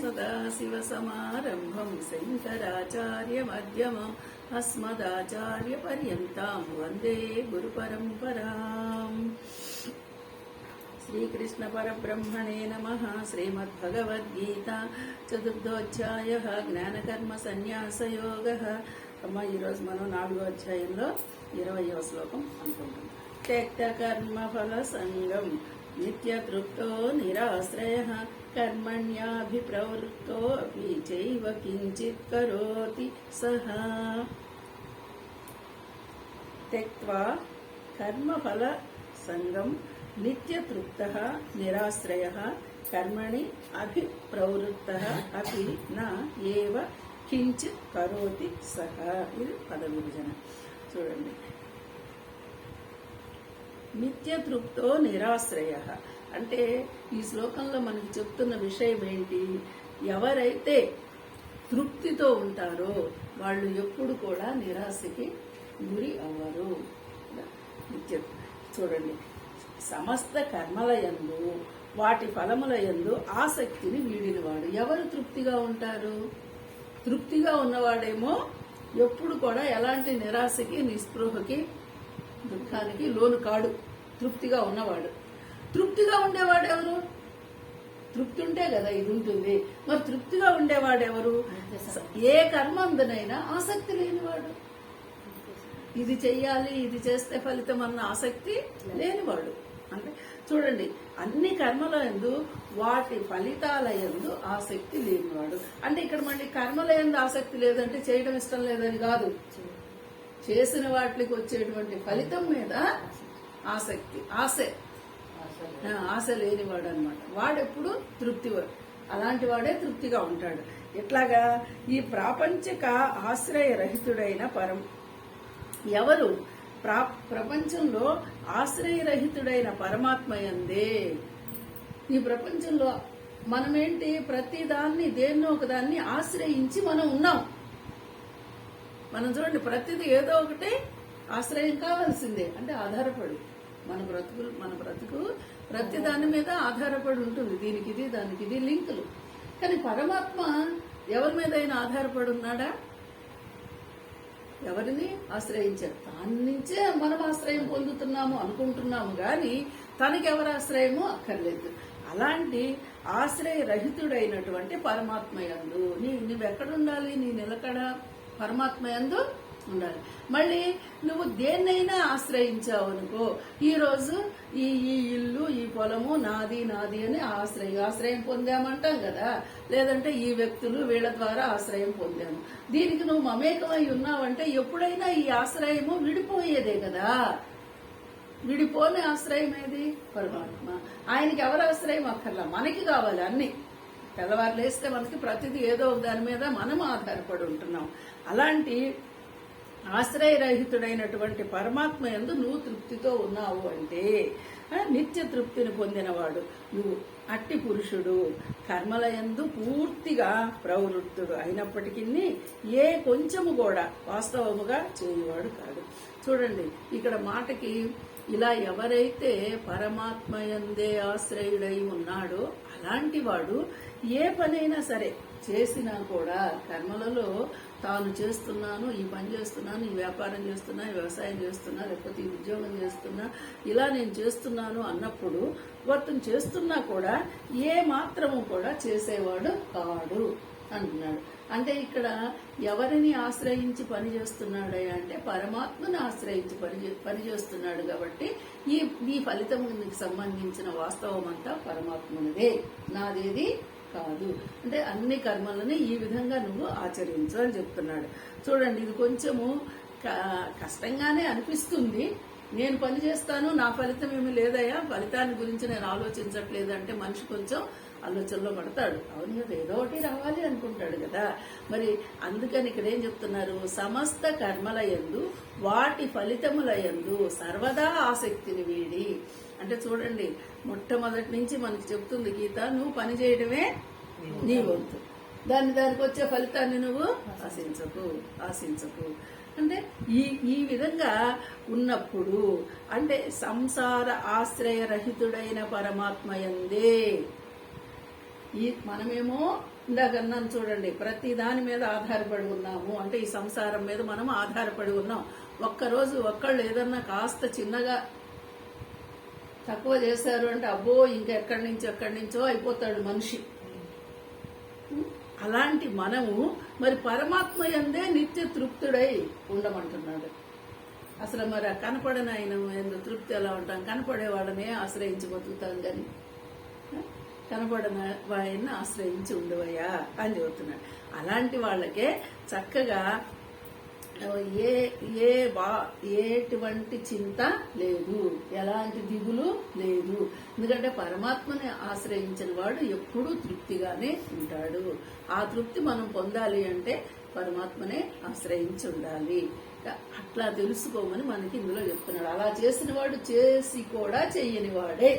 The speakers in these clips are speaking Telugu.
సదాశివసమారంభం శంకరాచార్యమధ్యమం అస్మదాచార్యపర్యంతం వందే గురుపరంపరాం. శ్రీకృష్ణ పరబ్రహ్మణే నమః. శ్రీమద్భగవద్గీత చతుర్థోధ్యాయః జ్ఞానకర్మ సన్యాసయోగః. అమ్మ, ఈరోజు మనం 4వ అధ్యాయంలో 20వ శ్లోకం అనుకుంటాం. త్యక్త కర్మ ఫల సంగం నిత్యతృప్తో నిరాశ్రయః కర్మణ్యాభిప్రవృత్తో అపి చైవ కించిత్ కరోతి సహ. త్యక్త్వా కర్మఫల సంగం నిత్యతృప్తః నిరాశ్రయః కర్మణి అభిప్రవృత్తః అపి న ఏవ కించిత్ కరోతి సహ. ఇది పద విభజన. చూడండి, నిత్యతృప్తో నిరాశ్రయః అంటే ఈ శ్లోకంలో మనకి చెప్తున్న విషయం ఏంటి? ఎవరైతే తృప్తితో ఉంటారో వాళ్ళు ఎప్పుడు కూడా నిరాశకి గురి అవ్వరు. నిత్య చూడండి, సమస్త కర్మల యందు వాటి ఫలముల యందు ఆసక్తిని వీడినవాడు ఎవరు తృప్తిగా ఉంటారు? తృప్తిగా ఉన్నవాడేమో ఎప్పుడు కూడా ఎలాంటి నిరాశకి నిస్పృహకి దుఃఖానికి లోను కాడు. తృప్తిగా ఉన్నవాడు. తృప్తిగా ఉండేవాడు ఎవరు? తృప్తి ఉంటే కదా ఇది ఉంటుంది. మరి తృప్తిగా ఉండేవాడెవరు? ఏ కర్మందునైనా ఆసక్తి లేనివాడు. ఇది చెయ్యాలి, ఇది చేస్తే ఫలితం అన్న ఆసక్తి లేనివాడు. అంటే చూడండి, అన్ని కర్మల యందు వాటి ఫలితాల యందు ఆసక్తి లేనివాడు. అంటే ఇక్కడ మళ్ళీ కర్మల యందు ఆసక్తి లేదంటే చేయడం ఇష్టం లేదని కాదు, చేసిన వాటికి వచ్చేటువంటి ఫలితం మీద ఆసక్తి ఆశ లేనివాడు అనమాట. వాడెప్పుడు తృప్తివాడు. అలాంటి వాడే తృప్తిగా ఉంటాడు. ఇట్లాగా ఈ ప్రాపంచిక ఆశ్రయరహితుడైన ఎవరు ప్రపంచంలో ఆశ్రయరహితుడైన పరమాత్మ యందే. ఈ ప్రపంచంలో మనమేంటి, ప్రతి దాన్ని దేన్నో ఒకదాన్ని ఆశ్రయించి మనం ఉన్నాం. మనం చూడండి, ప్రతిదీ ఏదో ఒకటి ఆశ్రయం కావాల్సిందే. అంటే ఆధారపడి మన బ్రతుకు ప్రతి దాని మీద ఆధారపడి ఉంటుంది. దీనికి ఇది, దానికి ఇది లింకులు. కానీ పరమాత్మ ఎవరి మీద అయినా ఆధారపడి ఉన్నాడా? ఎవరిని ఆశ్రయించారు? దాని నుంచే మనం ఆశ్రయం పొందుతున్నాము అనుకుంటున్నాము, కానీ తనకి ఎవరు ఆశ్రయమో అక్కర్లేదు. అలాంటి ఆశ్రయరహితుడైనటువంటి పరమాత్మ యందు నువ్వెక్కడుండాలి? నీ నిలకడ పరమాత్మ యందు ఉండాలి. మళ్ళీ నువ్వు దేన్నైనా ఆశ్రయించావు అనుకో, ఈరోజు ఈ ఇల్లు, ఈ పొలము నాది అని ఆశ్రయం పొందామంటాం కదా. లేదంటే ఈ వ్యక్తులు వీళ్ళ ద్వారా ఆశ్రయం పొందాము. దీనికి నువ్వు మమేకమై ఉన్నావంటే ఎప్పుడైనా ఈ ఆశ్రయము విడిపోయేదే కదా. విడిపోని ఆశ్రయం ఏది? పరమాత్మ. ఆయనకి ఎవరు ఆశ్రయం అక్కర్లా, మనకి కావాలి అన్ని. తెల్లవారు లేస్తే మనకి ప్రతిదీ ఏదో దాని మీద మనం ఆధారపడి ఉంటున్నాం. అలాంటి ఆశ్రయరహితుడైనటువంటి పరమాత్మ యందు నువ్వు తృప్తితో ఉన్నావు అంటే నిత్య తృప్తిని పొందినవాడు నువ్వు. అట్టి పురుషుడు కర్మల యందు పూర్తిగా ప్రవృత్తుడు అయినప్పటికీ ఏ కొంచెము కూడా వాస్తవముగా చేయవాడు కాదు. చూడండి, ఇక్కడ మాటకి ఇలా ఎవరైతే పరమాత్మ యందే ఆశ్రయుడై ఉన్నాడో అలాంటి వాడు ఏ పనైనా సరే చేసినా కూడా కర్మలలో తాను చేస్తున్నాను, ఈ పని చేస్తున్నాను, ఈ వ్యాపారం చేస్తున్నా, ఈ వ్యవసాయం చేస్తున్నా, లేకపోతే ఈ ఉద్యోగం చేస్తున్నా, ఇలా నేను చేస్తున్నాను అన్నప్పుడు వర్తం చేస్తున్నా కూడా ఏ మాత్రము కూడా చేసేవాడు కాడు అంటున్నాడు. అంటే ఇక్కడ ఎవరిని ఆశ్రయించి పని చేస్తున్నాడు అంటే పరమాత్మను ఆశ్రయించి పని చేస్తున్నాడు. కాబట్టి ఈ ఫలితమునికి సంబంధించిన వాస్తవం అంతా పరమాత్మనిదే, నాదేది కాదు. అంటే అన్ని కర్మలని ఈ విధంగా నువ్వు ఆచరించు అని చెప్తున్నాడు. చూడండి, ఇది కొంచెము కష్టంగానే అనిపిస్తుంది. నేను పని చేస్తాను, నా ఫలితం ఏమి లేదయ్యా, ఫలితాన్ని గురించి నేను ఆలోచించట్లేదు అంటే మనిషి కొంచెం ఆలోచనలో పడతాడు. అవును కదా, ఏదో ఒకటి రావాలి అనుకుంటాడు కదా. మరి అందుకని ఇక్కడ ఏం చెప్తున్నారు? సమస్త కర్మల యందు వాటి ఫలితముల యందు సర్వదా ఆసక్తిని వీడి. అంటే చూడండి, మొట్టమొదటి నుంచి మనకి చెప్తుంది గీత, నువ్వు పని చేయడమే నీ వంతు. దానికి వచ్చే ఫలితాన్ని నువ్వు ఆశించకు. అంటే ఈ ఈ విధంగా ఉన్నప్పుడు అంటే సంసార ఆశ్రయరహితుడైన పరమాత్మయందే మనమేమో ఇందాకన్నాను చూడండి, ప్రతి దాని మీద ఆధారపడి ఉన్నాము. అంటే ఈ సంసారం మీద మనం ఆధారపడి ఉన్నాం. ఒక్కరోజు ఒక్కళ్ళు ఏదన్నా కాస్త చిన్నగా తక్కువ చేశారు అంటే అబ్బో ఇంకెక్కడి నుంచో అయిపోతాడు మనిషి. అలాంటి మనము మరి పరమాత్మ యందే నిత్య తృప్తుడై ఉండమంటున్నాడు. అసలు మరి కనపడని ఆయన ఎందు తృప్తి ఎలా ఉంటాం? కనపడేవాడనే ఆశ్రయించి బతుకుతాం కానీ కనపడని వాడిని ఆశ్రయించి ఉండవయ్యా అని చెబుతున్నాడు. అలాంటి వాళ్ళకే చక్కగా ఎటువంటి చింత లేదు, ఎలాంటి దిగులు లేదు. ఎందుకంటే పరమాత్మని ఆశ్రయించిన వాడు ఎప్పుడూ తృప్తిగానే ఉంటాడు. ఆ తృప్తి మనం పొందాలి అంటే పరమాత్మనే ఆశ్రయించి ఉండాలి. అట్లా తెలుసుకోమని మనకి ఇందులో చెప్తున్నాడు. అలా చేసిన వాడు చేసి కూడా చెయ్యనివాడే,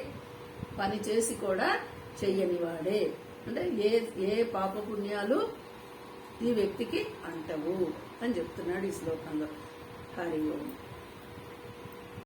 పని చేసి కూడా చెయ్యనివాడే. అంటే ఏ పాపపుణ్యాలు ఈ వ్యక్తికి అంటవు అని చెప్తున్నాడు ఈ శ్లోకంలో. హరి ఓం.